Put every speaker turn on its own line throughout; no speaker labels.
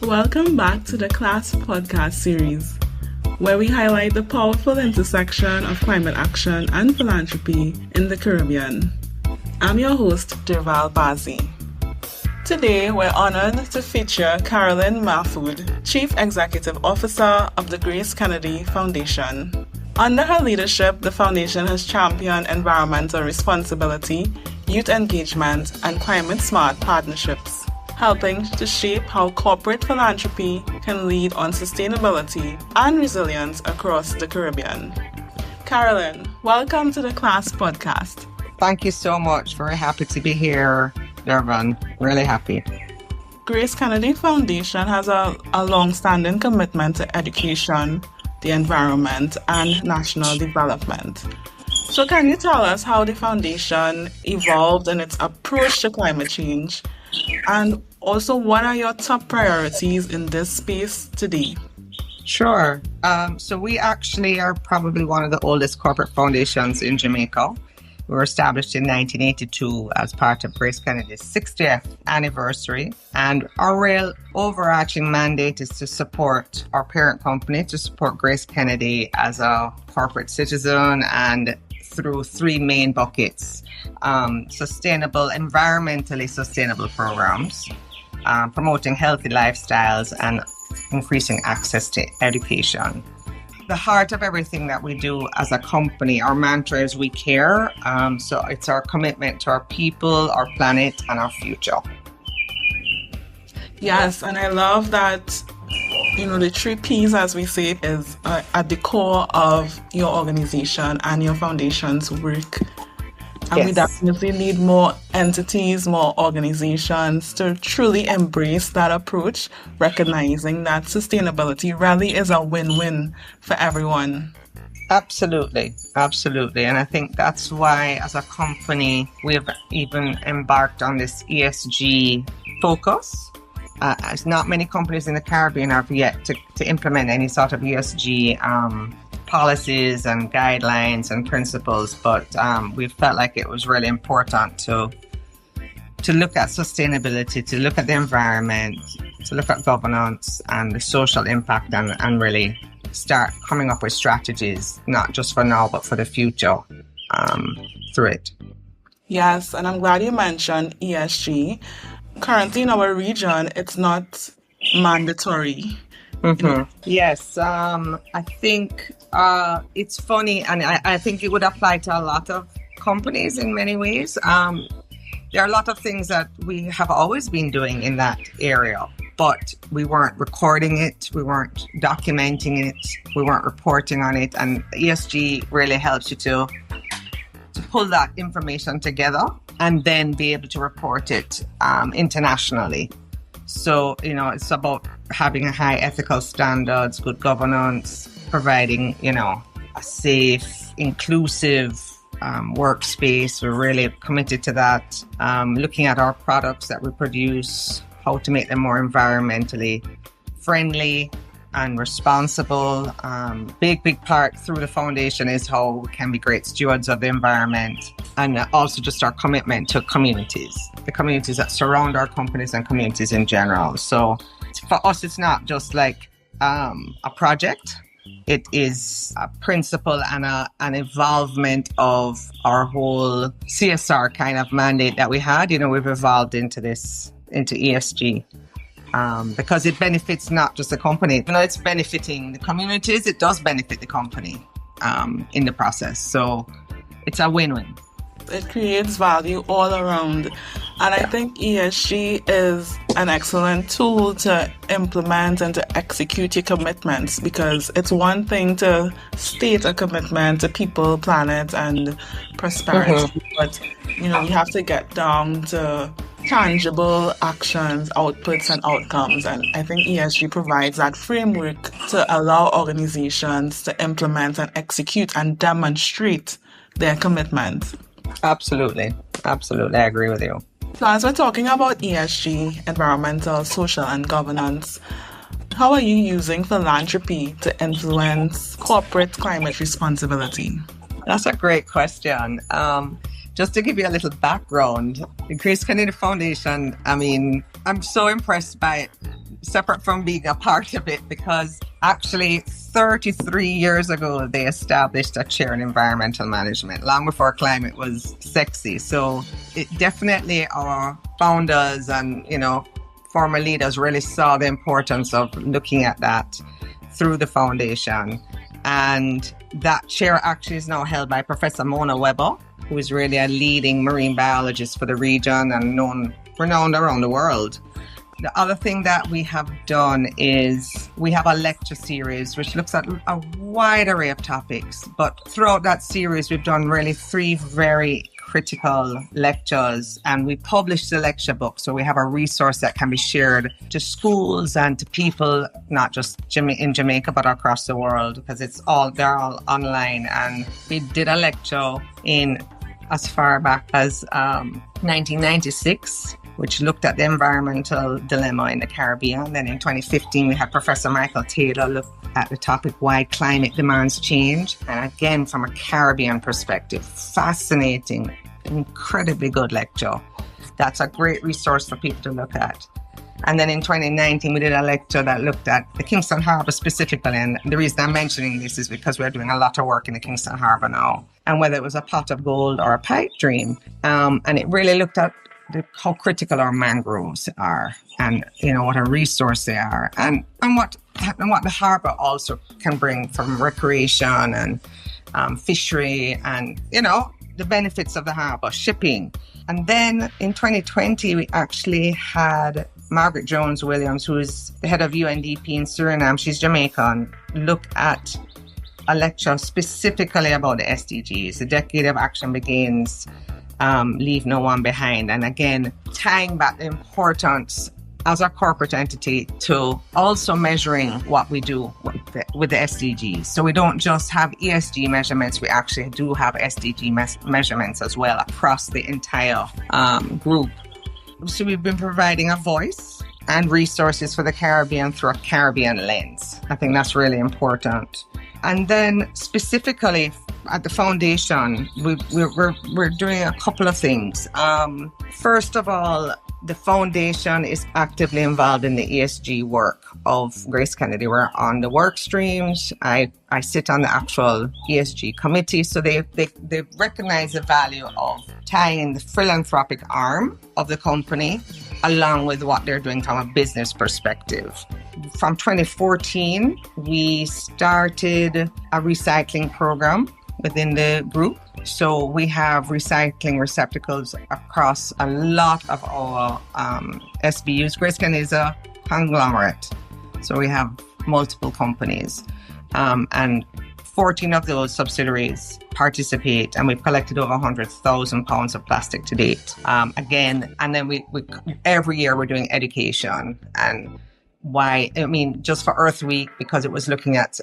Welcome back to the CLASP podcast series, where we highlight the powerful intersection of climate action and philanthropy in the Caribbean. I'm your host, Durval Bazi. Today, we're honored to feature Carolyn Mahfood, Chief Executive Officer of the GraceKennedy Foundation. Under her leadership, the foundation has championed environmental responsibility, youth engagement, and climate-smart partnerships, helping to shape how corporate philanthropy can lead on sustainability and resilience across the Caribbean. Carolyn, welcome to the CLASP podcast.
Thank you so much. Very happy to be here, Durban. Really happy.
GraceKennedy Foundation has a long-standing commitment to education, the environment, and national development. So can you tell us how the foundation evolved in its approach to climate change? And also, what are your top priorities in this space today?
Sure. So we actually are probably one of the oldest corporate foundations in Jamaica. We were established in 1982 as part of GraceKennedy's 60th anniversary. And our real overarching mandate is to support our parent company, to support GraceKennedy as a corporate citizen and through three main buckets: environmentally sustainable programs, promoting healthy lifestyles, and increasing access to education. The heart of everything that we do as a company, our mantra is we care. So it's our commitment to our people, our planet, and our future.
Yes, and I love that, the 3 Ps, as we say, is at the core of your organization and your foundation's work. And We definitely need more entities, more organizations to truly embrace that approach, recognizing that sustainability really is a win-win for everyone.
Absolutely. And I think that's why, as a company, we've even embarked on this ESG focus. As not many companies in the Caribbean have yet to implement any sort of ESG policies and guidelines and principles, but we felt like it was really important to look at sustainability, to look at the environment, to look at governance and the social impact, and really start coming up with strategies, not just for now, but for the future through it.
Yes, and I'm glad you mentioned ESG. Currently in our region, it's not mandatory.
Mm-hmm. Yes, I think it's funny, and I think it would apply to a lot of companies in many ways. There are a lot of things that we have always been doing in that area, but we weren't recording it, we weren't documenting it, we weren't reporting on it, and ESG really helps you to pull that information together and then be able to report it internationally. So, it's about having a high ethical standards, good governance, providing, a safe, inclusive workspace. We're really committed to that. Looking at our products that we produce, how to make them more environmentally friendly and responsible. Big part through the foundation is how we can be great stewards of the environment, and also just our commitment to communities, the communities that surround our companies and communities in general. So for us, it's not just like a project. It is a principle and an involvement of our whole CSR kind of mandate that we had. We've evolved into ESG. Because it benefits not just the company, it's benefiting the communities, it does benefit the company in the process. So it's a win-win.
It creates value all around. And I think ESG is an excellent tool to implement and to execute your commitments, because it's one thing to state a commitment to people, planet, and prosperity, but you have to get down to tangible actions, outputs, and outcomes. And I think ESG provides that framework to allow organizations to implement and execute and demonstrate their commitment.
Absolutely. I agree with you.
So as we're talking about ESG, environmental, social, and governance, how are you using philanthropy to influence corporate climate responsibility?
That's a great question. Just to give you a little background, the GraceKennedy Foundation, I'm so impressed by separate from being a part of it, because actually 33 years ago, they established a chair in environmental management, long before climate was sexy. So it definitely, our founders and, former leaders really saw the importance of looking at that through the foundation. And that chair actually is now held by Professor Mona Weber, who is really a leading marine biologist for the region and renowned around the world. The other thing that we have done is we have a lecture series which looks at a wide array of topics. But throughout that series, we've done really 3 very critical lectures, and we published the lecture book. So we have a resource that can be shared to schools and to people, not just in Jamaica, but across the world, because they're all online. And we did a lecture in as far back as 1996, which looked at the environmental dilemma in the Caribbean. Then in 2015, we had Professor Michael Taylor look at the topic, why climate demands change. And again, from a Caribbean perspective, fascinating, incredibly good lecture. That's a great resource for people to look at. And then in 2019, we did a lecture that looked at the Kingston Harbour specifically. And the reason I'm mentioning this is because we're doing a lot of work in the Kingston Harbour now, and whether it was a pot of gold or a pipe dream. And it really looked at how critical our mangroves are, and what a resource they are, and what the harbour also can bring from recreation and fishery, and the benefits of the harbour, shipping. And then in 2020, we actually had Margaret Jones-Williams, who is the head of UNDP in Suriname, she's Jamaican, look at a lecture specifically about the SDGs. The Decade of Action Begins, Leave No One Behind. And again, tying back the importance as a corporate entity to also measuring what we do with the SDGs. So we don't just have ESG measurements, we actually do have SDG measurements as well across the entire group. So we've been providing a voice and resources for the Caribbean through a Caribbean lens. I think that's really important. And then specifically at the foundation, we're doing a couple of things. First of all, the foundation is actively involved in the ESG work of GraceKennedy. We're on the work streams. I sit on the actual ESG committee. So they recognize the value of tying the philanthropic arm of the company along with what they're doing from a business perspective. From 2014, we started a recycling program within the group. So we have recycling receptacles across a lot of our SBUs. GraceKennedy is a conglomerate. So we have multiple companies. And 14 of those subsidiaries participate, and we've collected over 100,000 pounds of plastic to date. Again, and then we every year we're doing education. And why, just for Earth Week, because it was looking at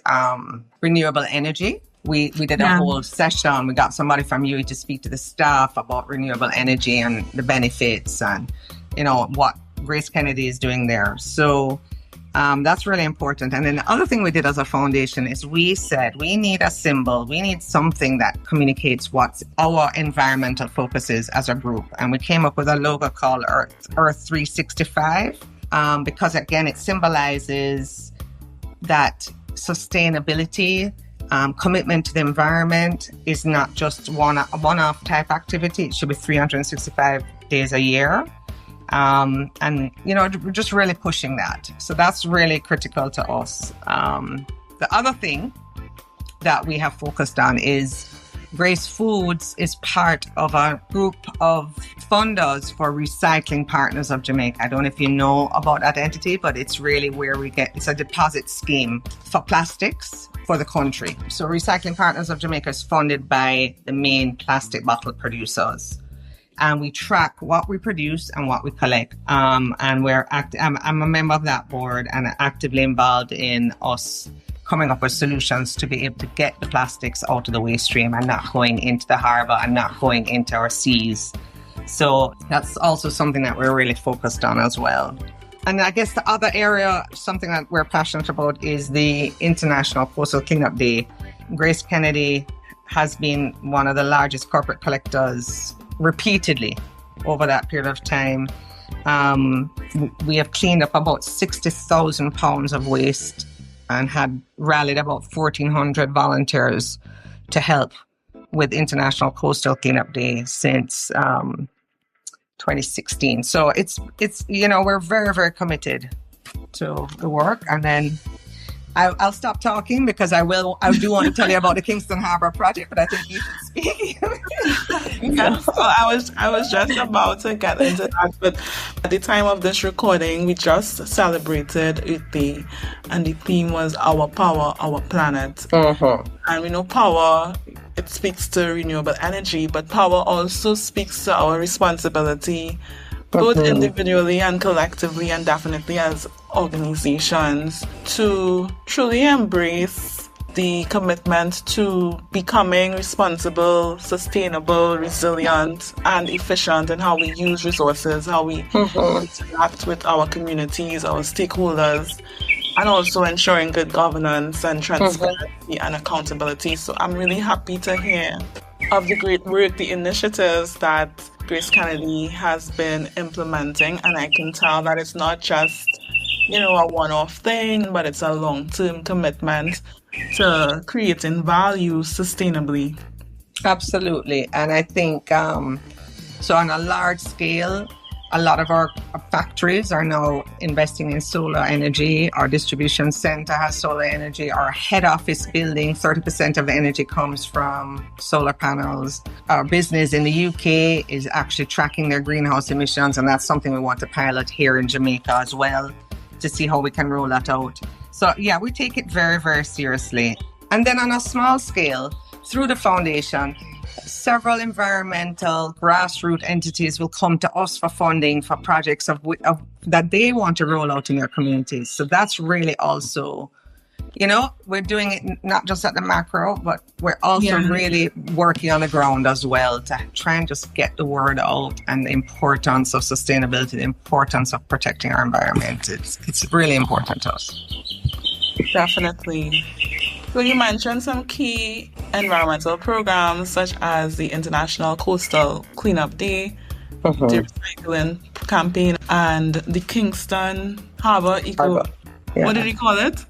renewable energy. We did a whole session. We got somebody from UE to speak to the staff about renewable energy and the benefits and, what GraceKennedy is doing there. So that's really important. And then the other thing we did as a foundation is we said we need a symbol. We need something that communicates what our environmental focus is as a group. And we came up with a logo called Earth 365 because, again, it symbolizes that sustainability, commitment to the environment is not just a one-off type activity. It should be 365 days a year. And, we're just really pushing that. So that's really critical to us. The other thing that we have focused on is Grace Foods is part of a group of funders for Recycling Partners of Jamaica. I don't know if you know about that entity, but it's really where it's a deposit scheme for plastics for the country. So Recycling Partners of Jamaica is funded by the main plastic bottle producers. And we track what we produce and what we collect. And I'm a member of that board and actively involved in us coming up with solutions to be able to get the plastics out of the waste stream and not going into the harbour and not going into our seas. So that's also something that we're really focused on as well. And I guess the other area, something that we're passionate about, is the International Coastal Cleanup Day. GraceKennedy has been one of the largest corporate collectors repeatedly over that period of time. We have cleaned up about 60,000 pounds of waste and had rallied about 1,400 volunteers to help with International Coastal Cleanup Day since 2016. So it's we're very, very committed to the work. And then I'll stop talking because I do want to tell you about the Kingston Harbour Project, but I think you should speak.
Yes, well, I was just about to get into that, but at the time of this recording, we just celebrated Earth Day, and the theme was Our Power, Our Planet. And we know power, it speaks to renewable energy, but power also speaks to our responsibility, both individually and collectively, and definitely as organizations, to truly embrace the commitment to becoming responsible, sustainable, resilient, and efficient in how we use resources, how we interact with our communities, our stakeholders, and also ensuring good governance and transparency and accountability. So I'm really happy to hear of the great work, the initiatives that GraceKennedy has been implementing, and I can tell that it's not just a one-off thing, but it's a long-term commitment to creating value sustainably.
Absolutely. And I think so on a large scale, a lot of our factories are now investing in solar energy. Our distribution center has solar energy. Our head office building, 30% of the energy comes from solar panels. Our business in the UK is actually tracking their greenhouse emissions, and that's something we want to pilot here in Jamaica as well, to see how we can roll that out. So yeah, we take it very, very seriously. And then on a small scale, through the foundation, several environmental grassroots entities will come to us for funding for projects that they want to roll out in their communities. So that's really also, we're doing it not just at the macro, but we're also really working on the ground as well to try and just get the word out and the importance of sustainability, the importance of protecting our environment. It's really important to us.
Definitely. So you mentioned some key environmental programs such as the International Coastal Cleanup Day, the recycling campaign, and the Kingston Harbour What did you call it?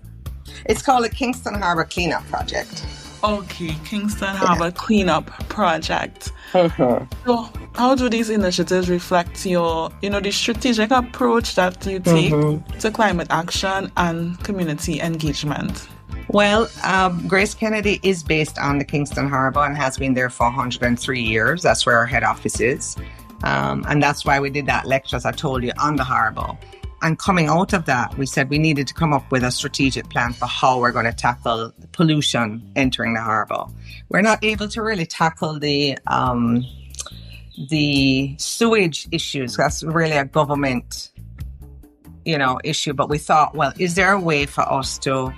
It's called the Kingston Harbour Cleanup Project.
Okay, Kingston Harbour Cleanup Project. So how do these initiatives reflect your, the strategic approach that you take to climate action and community engagement?
Well, GraceKennedy is based on the Kingston Harbour and has been there for 103 years. That's where our head office is. And that's why we did that lecture, as I told you, on the harbour. And coming out of that, we said we needed to come up with a strategic plan for how we're going to tackle pollution entering the harbour. We're not able to really tackle the sewage issues. That's really a government, issue. But we thought, well, is there a way for us to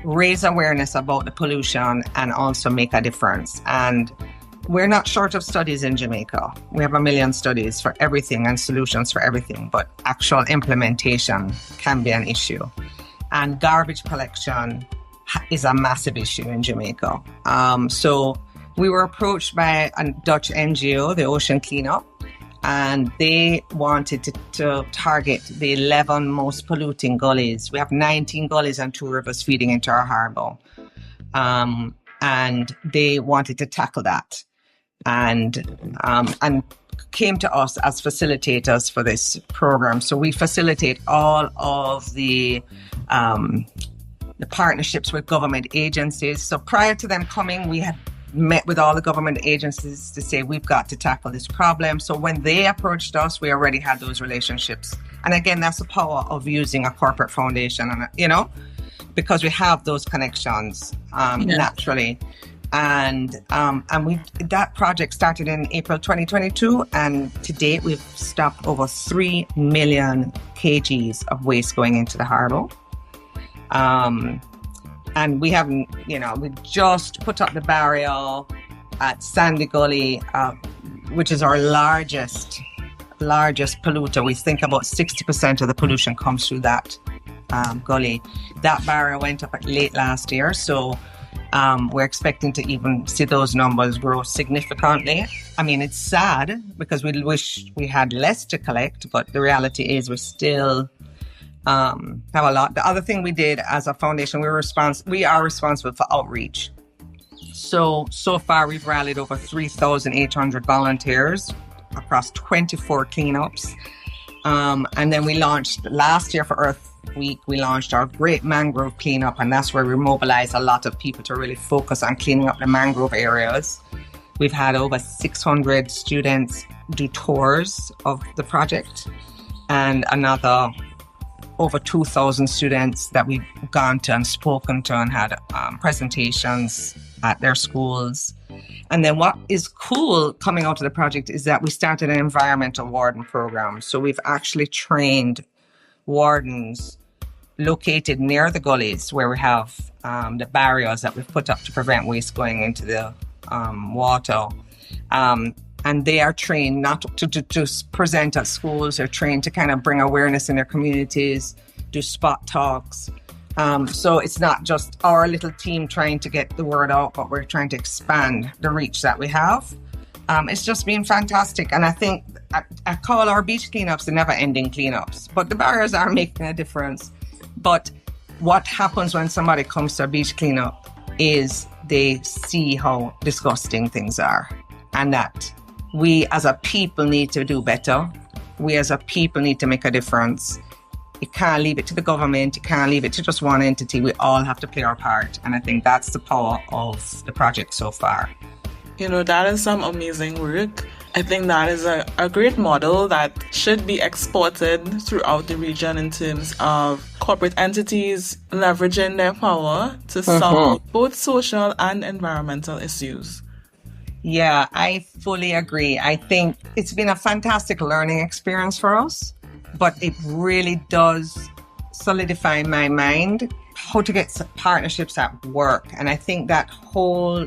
raise awareness about the pollution and also make a difference? And we're not short of studies in Jamaica. We have 1 million studies for everything and solutions for everything, but actual implementation can be an issue. And garbage collection is a massive issue in Jamaica. So we were approached by a Dutch NGO, the Ocean Cleanup, and they wanted to target the 11 most polluting gullies. We have 19 gullies and 2 rivers feeding into our harbour. And they wanted to tackle that and came to us as facilitators for this program. So we facilitate all of the partnerships with government agencies. So prior to them coming, we had met with all the government agencies to say, we've got to tackle this problem. So when they approached us, we already had those relationships. And again, that's the power of using a corporate foundation, and because we have those connections naturally. And that project started in April 2022, and to date we've stopped over 3 million kgs of waste going into the harbour. And we haven't, we just put up the barrier at Sandy Gully, which is our largest polluter. We think about 60% of the pollution comes through that gully. That barrier went up late last year, so We're expecting to even see those numbers grow significantly. I mean, it's sad because we wish we had less to collect, but the reality is we still have a lot. The other thing we did as a foundation, we are responsible for outreach. So far we've rallied over 3,800 volunteers across 24 cleanups. And then we launched last year for Earth Week, we launched our Great Mangrove Cleanup, and that's where we mobilized a lot of people to really focus on cleaning up the mangrove areas. We've had over 600 students do tours of the project, and another over 2,000 students that we've gone to and spoken to and had presentations at their schools. And then what is cool coming out of the project is that we started an environmental warden program. So we've actually trained wardens located near the gullies where we have the barriers that we've put up to prevent waste going into the water. And they are trained not to just present at schools. They're trained to kind of bring awareness in their communities, do spot talks. So it's not just our little team trying to get the word out, but we're trying to expand the reach that we have. It's just been fantastic. And I think I call our beach cleanups the never-ending cleanups, but the barriers are making a difference. But what happens when somebody comes to a beach cleanup is they see how disgusting things are, and that we as a people need to do better. We as a people need to make a difference. You can't leave it to the government. You can't leave it to just one entity. We all have to play our part. And I think that's the power of the project so far.
You know, that is some amazing work. I think that is a great model that should be exported throughout the region in terms of corporate entities leveraging their power to solve both social and environmental issues.
Yeah, I fully agree. I think it's been a fantastic learning experience for us, but it really does solidify in my mind how to get partnerships at work. And I think that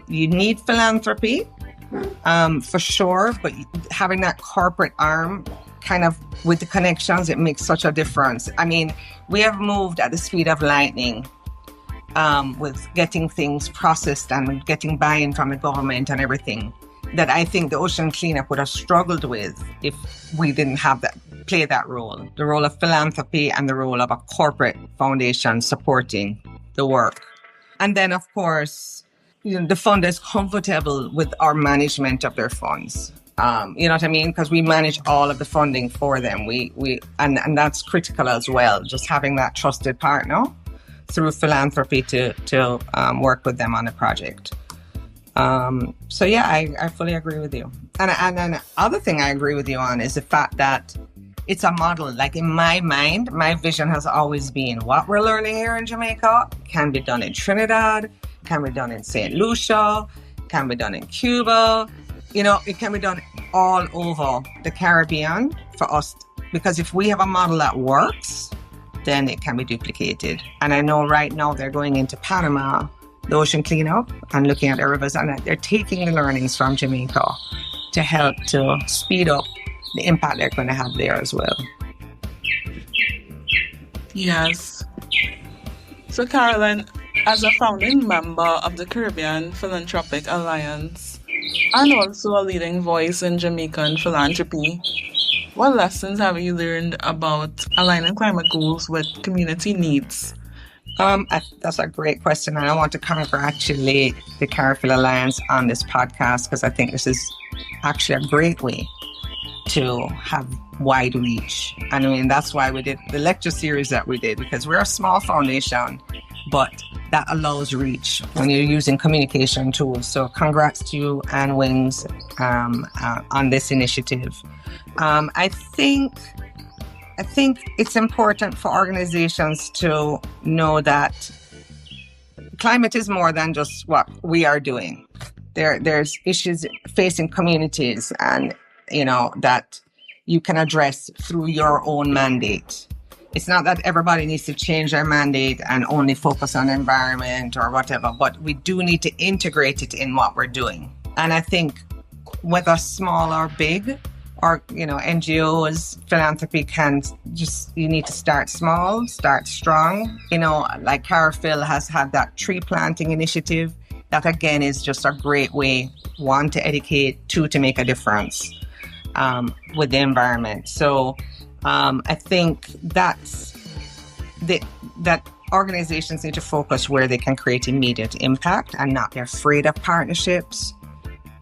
you need philanthropy, for sure, but having that corporate arm kind of with the connections, it makes such a difference. I mean, we have moved at the speed of lightning with getting things processed and getting buy-in from the government and everything that I think the ocean cleanup would have struggled with if we didn't have play that role, the role of philanthropy and the role of a corporate foundation supporting the work. And then, of course, the fund is comfortable with our management of their funds. You know what I mean? Because we manage all of the funding for them. And that's critical as well, just having that trusted partner through philanthropy to work with them on the project. So yeah, I fully agree with you. And then other thing I agree with you on is the fact that it's a model. Like in my mind, my vision has always been what we're learning here in Jamaica can be done in Trinidad, can be done in St. Lucia, can be done in Cuba. You know, it can be done all over the Caribbean for us, because if we have a model that works, then it can be duplicated. And I know right now they're going into Panama, the ocean cleanup, and looking at the rivers, and they're taking the learnings from Jamaica to help to speed up the impact they're going to have there as well.
Yes. So Carolyn, as a founding member of the Caribbean Philanthropic Alliance and also a leading voice in Jamaican philanthropy, what lessons have you learned about aligning climate goals with community needs?
That's a great question, and I want to congratulate the CariPhil Alliance on this podcast, because I think this is actually a great way to have wide reach. And I mean, that's why we did the lecture series that we did, because we're a small foundation, but that allows reach when you're using communication tools. So congrats to you and Wings on this initiative. I think it's important for organizations to know that climate is more than just what we are doing. There's issues facing communities, and you know that you can address through your own mandate. It's not that everybody needs to change their mandate and only focus on environment or whatever, but we do need to integrate it in what we're doing. And I think whether small or big, or, you know, NGOs, philanthropy you need to start small, start strong. You know, like CariPhil has had that tree planting initiative. that again is just a great way, one, to educate, two, to make a difference with the environment. So I think that organizations need to focus where they can create immediate impact and not be afraid of partnerships.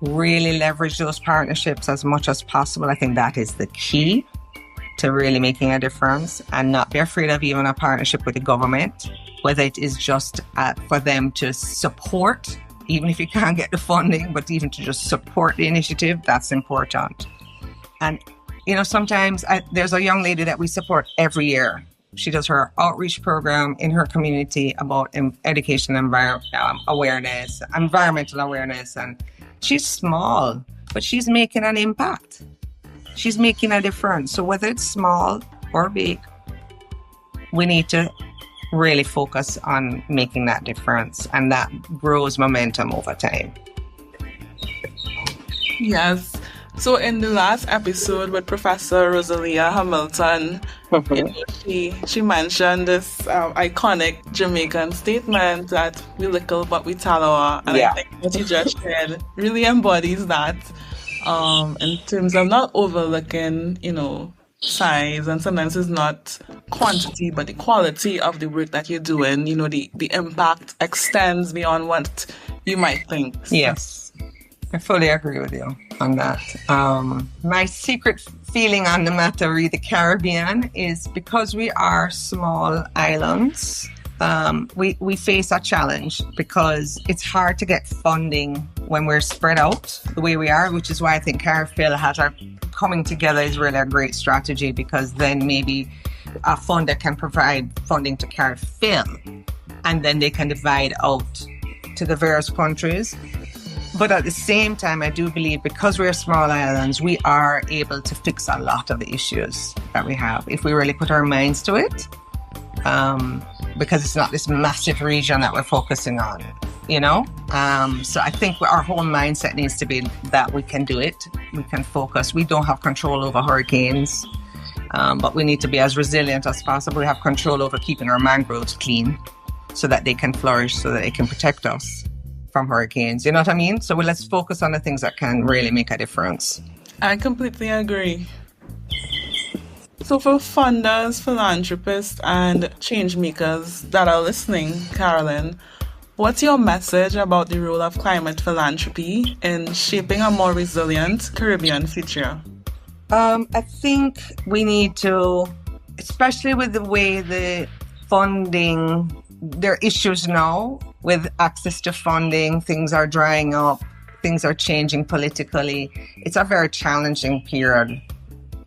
Really leverage those partnerships as much as possible. I think that is the key to really making a difference, and not be afraid of even a partnership with the government, whether it is just for them to support, even if you can't get the funding, but even to just support the initiative, that's important. And, sometimes there's a young lady that we support every year. She does her outreach program in her community about education and environmental awareness. And she's small, but she's making an impact. She's making a difference. So whether it's small or big, we need to really focus on making that difference. And that grows momentum over time.
Yes. So in the last episode with Professor Rosalia Hamilton, she mentioned this iconic Jamaican statement that we little but we tallow. And I think what you just said really embodies that in terms of not overlooking, size, and sometimes it's not quantity but the quality of the work that you're doing. The impact extends beyond what you might think.
Yes. I fully agree with you on that. My secret feeling on the matter with the Caribbean is because we are small islands, we face a challenge because it's hard to get funding when we're spread out the way we are, which is why I think CariPhil coming together is really a great strategy, because then maybe a funder can provide funding to CariPhil and then they can divide out to the various countries. But at the same time, I do believe because we're small islands, we are able to fix a lot of the issues that we have if we really put our minds to it. Because it's not this massive region that we're focusing on, So I think our whole mindset needs to be that we can do it. We can focus. We don't have control over hurricanes, but we need to be as resilient as possible. We have control over keeping our mangroves clean so that they can flourish, so that they can protect us from hurricanes. You know what I mean? So let's focus on the things that can really make a difference.
I completely agree. So for funders, philanthropists, and change makers that are listening, Carolyn, what's your message about the role of climate philanthropy in shaping a more resilient Caribbean future?
I think we need to, especially with the way the funding, there are issues now with access to funding, things are drying up, things are changing politically. It's a very challenging period.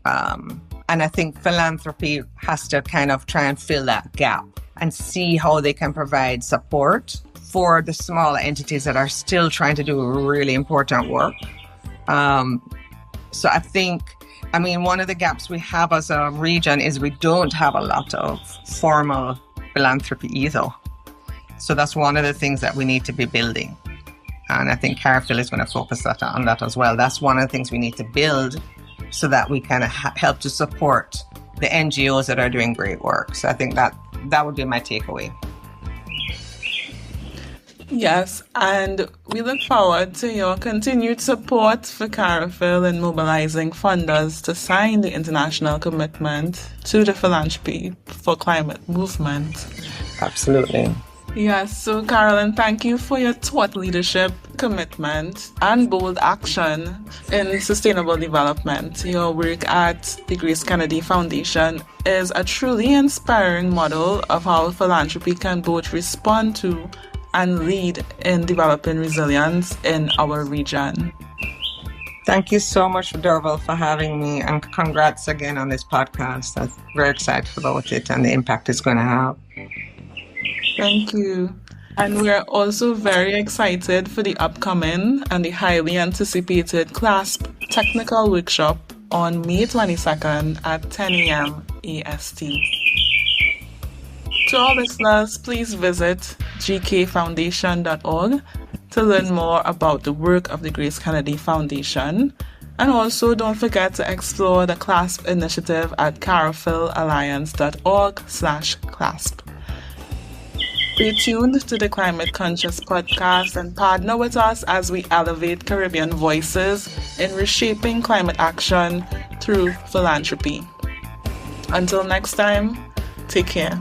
And I think philanthropy has to kind of try and fill that gap and see how they can provide support for the smaller entities that are still trying to do really important work. So I think, one of the gaps we have as a region is we don't have a lot of formal philanthropy either. So that's one of the things that we need to be building. And I think CariPhil is going to focus on that as well. That's one of the things we need to build so that we can help to support the NGOs that are doing great work. So I think that would be my takeaway.
Yes, and we look forward to your continued support for CariPhil in mobilizing funders to sign the international commitment to the Philanthropy for Climate movement.
Absolutely.
Yes, so Carolyn, thank you for your thought leadership, commitment, and bold action in sustainable development. Your work at the GraceKennedy Foundation is a truly inspiring model of how philanthropy can both respond to and lead in developing resilience in our region.
Thank you so much, Derval, for having me, and congrats again on this podcast. I'm very excited about it and the impact it's going to have.
Thank you. And we're also very excited for the upcoming and the highly anticipated CLASP technical workshop on May 22nd at 10 a.m. EST. To our listeners, please visit gkfoundation.org to learn more about the work of the GraceKennedy Foundation. And also don't forget to explore the CLASP initiative at cariphilalliance.org/CLASP. Stay tuned to the Climate Conscious podcast and partner with us as we elevate Caribbean voices in reshaping climate action through philanthropy. Until next time, take care.